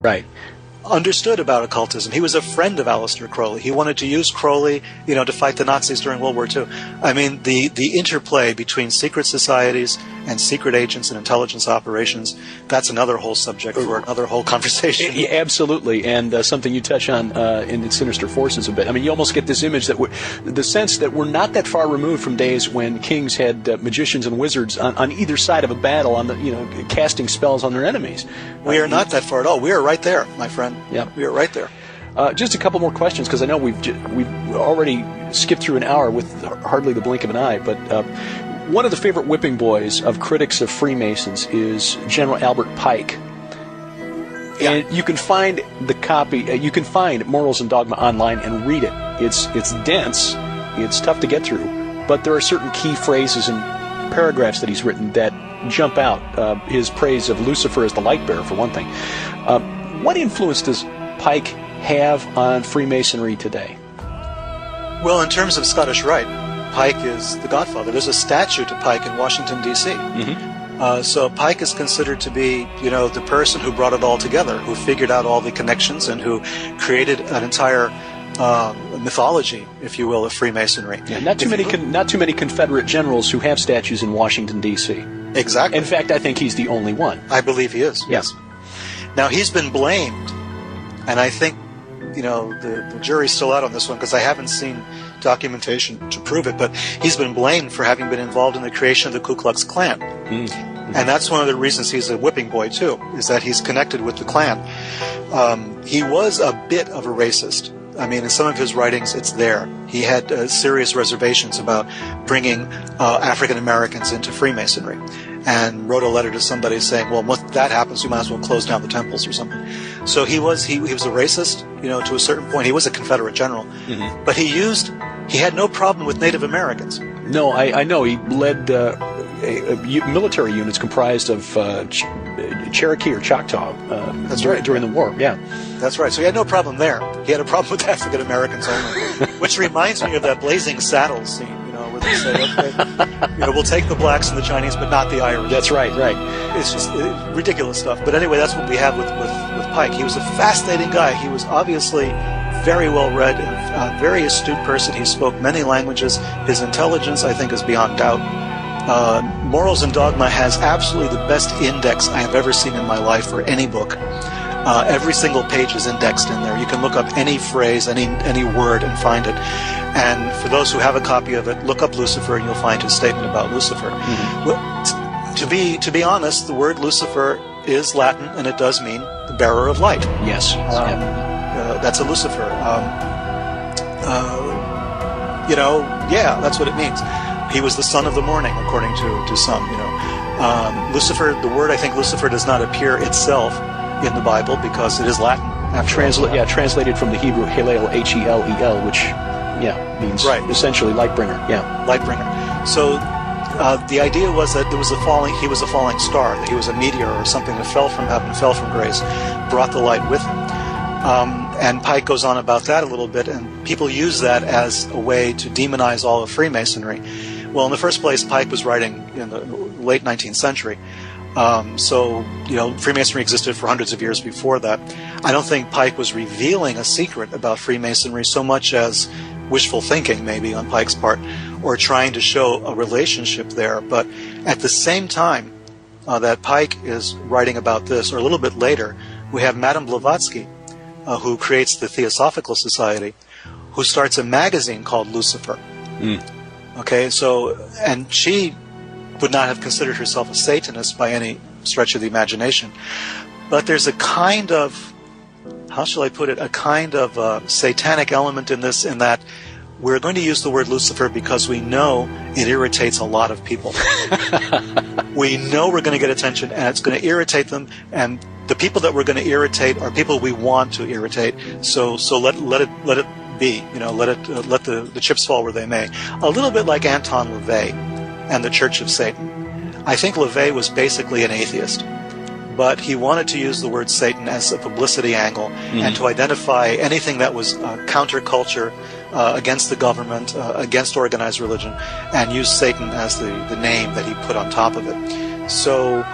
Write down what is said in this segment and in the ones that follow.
Right. understood about occultism. He was a friend of Aleister Crowley. He wanted to use Crowley, to fight the Nazis during World War II. I mean, the interplay between secret societies and secret agents and intelligence operations, that's another whole subject for another whole conversation. Yeah, absolutely, and something you touch on in Sinister Forces a bit. I mean, you almost get this image that the sense that we're not that far removed from days when kings had magicians and wizards on either side of a battle, casting spells on their enemies. We are not that far at all. We are right there, my friend. Yeah, we are right there. Just a couple more questions, because I know we've already skipped through an hour with hardly the blink of an eye. But one of the favorite whipping boys of critics of Freemasons is General Albert Pike. Yeah. And you can find the copy. You can find Morals and Dogma online and read it. It's dense. It's tough to get through, but there are certain key phrases and paragraphs that he's written that jump out. His praise of Lucifer as the light bearer, for one thing. What influence does Pike have on Freemasonry today? Well, in terms of Scottish Rite, Pike is the godfather. There's a statue to Pike in Washington, D.C. Mm-hmm. So Pike is considered to be, the person who brought it all together, who figured out all the connections and who created an entire mythology, if you will, of Freemasonry. Yeah, not too many Confederate generals who have statues in Washington, D.C. Exactly. In fact, I think he's the only one. I believe he is. Yes. Now, he's been blamed, and I think, the jury's still out on this one because I haven't seen documentation to prove it, but he's been blamed for having been involved in the creation of the Ku Klux Klan. Mm-hmm. And that's one of the reasons he's a whipping boy, too, is that he's connected with the Klan. He was a bit of a racist. I mean, in some of his writings, it's there. He had serious reservations about bringing African Americans into Freemasonry, and wrote a letter to somebody saying, well, once that happens, we might as well close down the temples or something. So he was a racist, to a certain point. He was a Confederate general, mm-hmm. but he had no problem with Native Americans. No, I know. He led military units comprised of Cherokee or Choctaw That's right. during the war. Yeah. That's right. So he had no problem there. He had a problem with African Americans only, which reminds me of that Blazing Saddles scene, where they say, okay, we'll take the blacks and the Chinese, but not the Irish. That's right. It's just ridiculous stuff. But anyway, that's what we have with Pike. He was a fascinating guy. He was obviously very well read, a very astute person. He spoke many languages. His intelligence, I think, is beyond doubt. Morals and Dogma has absolutely the best index I have ever seen in my life for any book. Every single page is indexed in there. You can look up any phrase, any word, and find it. And for those who have a copy of it, look up Lucifer, and you'll find his statement about Lucifer. Mm-hmm. Well, to be honest, the word Lucifer is Latin, and it does mean the bearer of light. Yes. That's a Lucifer. That's what it means. He was the son of the morning, according to some. Lucifer. The word, I think, Lucifer does not appear itself in the Bible because it is Latin. Translated from the Hebrew Halel, H-E-L-E-L, which means essentially light bringer. Yeah, light bringer. So the idea was that he was a falling star, that he was a meteor or something that fell from heaven, fell from grace, brought the light with him. And Pike goes on about that a little bit, and people use that as a way to demonize all of Freemasonry. Well, in the first place, Pike was writing in the late 19th century. Freemasonry existed for hundreds of years before that. I don't think Pike was revealing a secret about Freemasonry so much as wishful thinking, maybe, on Pike's part, or trying to show a relationship there. But at the same time that Pike is writing about this, or a little bit later, we have Madame Blavatsky, who creates the Theosophical Society, who starts a magazine called Lucifer. Mm. Okay, and she would not have considered herself a Satanist by any stretch of the imagination. But there's a kind of, how shall I put it, a kind of satanic element in this, in that we're going to use the word Lucifer because we know it irritates a lot of people. We know we're going to get attention, and it's going to irritate them, and the people that we're going to irritate are people we want to irritate. So let it be. Let the chips fall where they may. A little bit like Anton LaVey and the Church of Satan. I think LaVey was basically an atheist, but he wanted to use the word Satan as a publicity angle, mm-hmm. and to identify anything that was counterculture, against the government, against organized religion, and use Satan as the name that he put on top of it. So,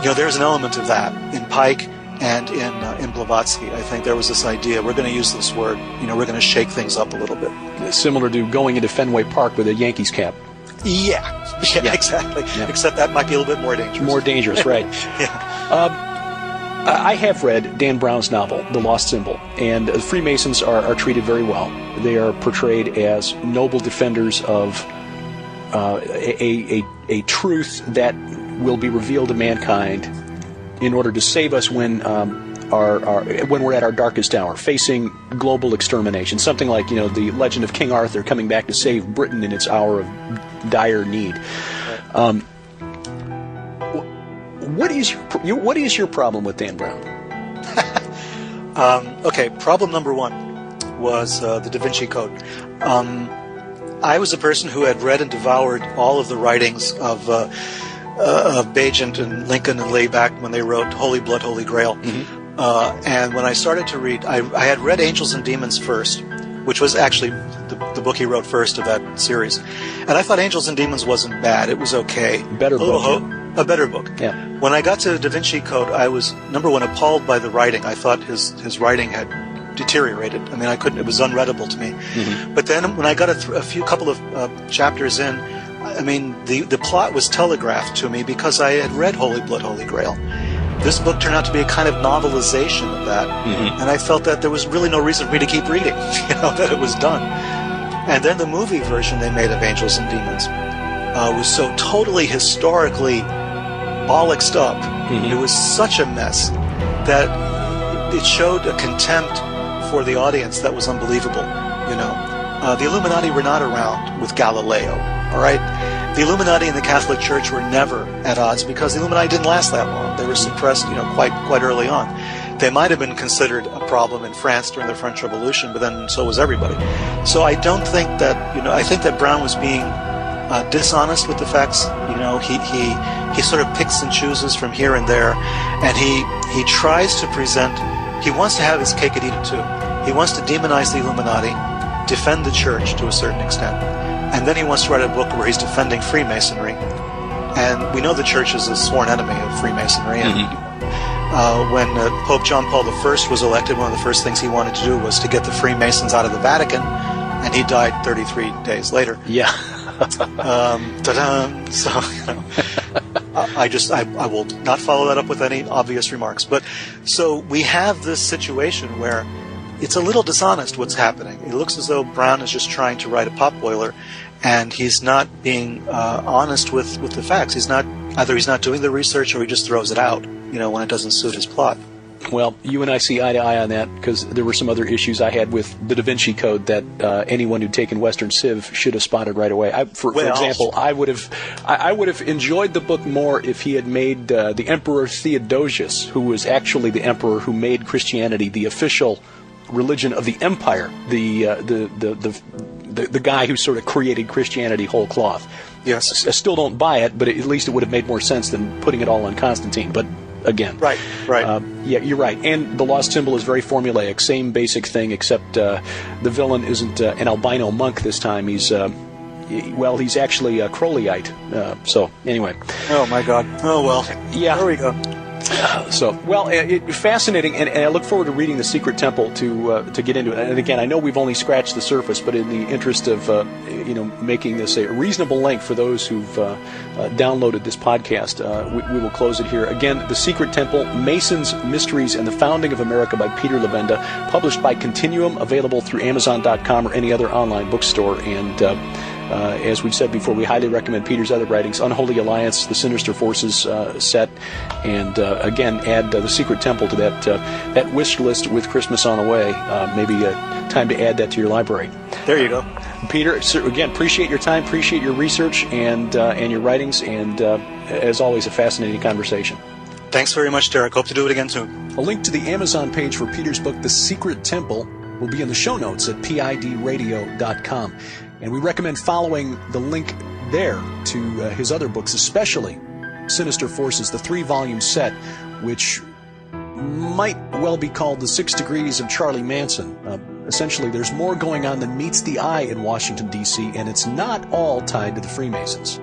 there's an element of that in Pike And in Blavatsky, I think there was this idea, we're going to use this word, we're going to shake things up a little bit. Similar to going into Fenway Park with a Yankees cap. Yeah, exactly. Yeah. Except that might be a little bit more dangerous. More dangerous, right. Yeah. I have read Dan Brown's novel, The Lost Symbol, and the Freemasons are treated very well. They are portrayed as noble defenders of a truth that will be revealed to mankind in order to save us when we're at our darkest hour, facing global extermination. Something like, the legend of King Arthur coming back to save Britain in its hour of dire need. What is your problem with Dan Brown? Okay, problem number one was the Da Vinci Code. I was a person who had read and devoured all of the writings of Bagent and Lincoln and Lay back when they wrote Holy Blood, Holy Grail. Mm-hmm. And when I started to read, I had read Angels and Demons first, which was actually the book he wrote first of that series. And I thought Angels and Demons wasn't bad. It was okay. A better book. Yeah. When I got to Da Vinci Code, I was, number one, appalled by the writing. I thought his writing had deteriorated. I mean, it was unreadable to me. Mm-hmm. But then when I got a couple of chapters in, I mean, the plot was telegraphed to me because I had read Holy Blood, Holy Grail. This book turned out to be a kind of novelization of that. Mm-hmm. And I felt that there was really no reason for me to keep reading, that it was done. And then the movie version they made of Angels and Demons was so totally historically bollocksed up. Mm-hmm. It was such a mess that it showed a contempt for the audience that was unbelievable. The Illuminati were not around with Galileo, all right? The Illuminati and the Catholic Church were never at odds because the Illuminati didn't last that long. They were suppressed, quite early on. They might have been considered a problem in France during the French Revolution, but then so was everybody. So I don't think that, I think that Brown was being dishonest with the facts. He sort of picks and chooses from here and there, and he tries to present. He wants to have his cake and eat it too. He wants to demonize the Illuminati, defend the church to a certain extent, and then he wants to write a book where he's defending Freemasonry. And we know the church is a sworn enemy of Freemasonry. And when Pope John Paul I was elected, one of the first things he wanted to do was to get the Freemasons out of the Vatican, and he died 33 days later. Yeah. So, I will not follow that up with any obvious remarks. But so we have this situation where it's a little dishonest what's happening. It looks as though Brown is just trying to write a potboiler, and he's not being honest with the facts. He's not doing the research, or he just throws it out, when it doesn't suit his plot. Well, you and I see eye to eye on that because there were some other issues I had with the Da Vinci Code that anyone who'd taken Western Civ should have spotted right away. For example, I would have enjoyed the book more if he had made the Emperor Theodosius, who was actually the emperor who made Christianity the official religion of the empire, the guy who sort of created Christianity whole cloth. Yes, I still don't buy it, but at least it would have made more sense than putting it all on Constantine. But again, right. Yeah, you're right. And the Lost Symbol is very formulaic, same basic thing, except the villain isn't an albino monk this time. He's actually a Crowleyite. So anyway. Oh my God. Oh well. Yeah. There we go. Fascinating, and I look forward to reading The Secret Temple to get into it. And again, I know we've only scratched the surface, but in the interest of making this a reasonable length for those who've downloaded this podcast, we will close it here. Again, The Secret Temple: Masons, Mysteries, and the Founding of America by Peter Levenda, published by Continuum, available through Amazon.com or any other online bookstore. And as we've said before, we highly recommend Peter's other writings, Unholy Alliance, the Sinister Forces set, and again, add The Secret Temple to that wish list with Christmas on the way. Maybe time to add that to your library. There you go. Peter, again, appreciate your time, appreciate your research and your writings, and as always, a fascinating conversation. Thanks very much, Derek. Hope to do it again soon. A link to the Amazon page for Peter's book, The Secret Temple, will be in the show notes at pidradio.com. And we recommend following the link there to his other books, especially Sinister Forces, the 3-volume set, which might well be called the 6 Degrees of Charlie Manson. Essentially, there's more going on than meets the eye in Washington, D.C., and it's not all tied to the Freemasons.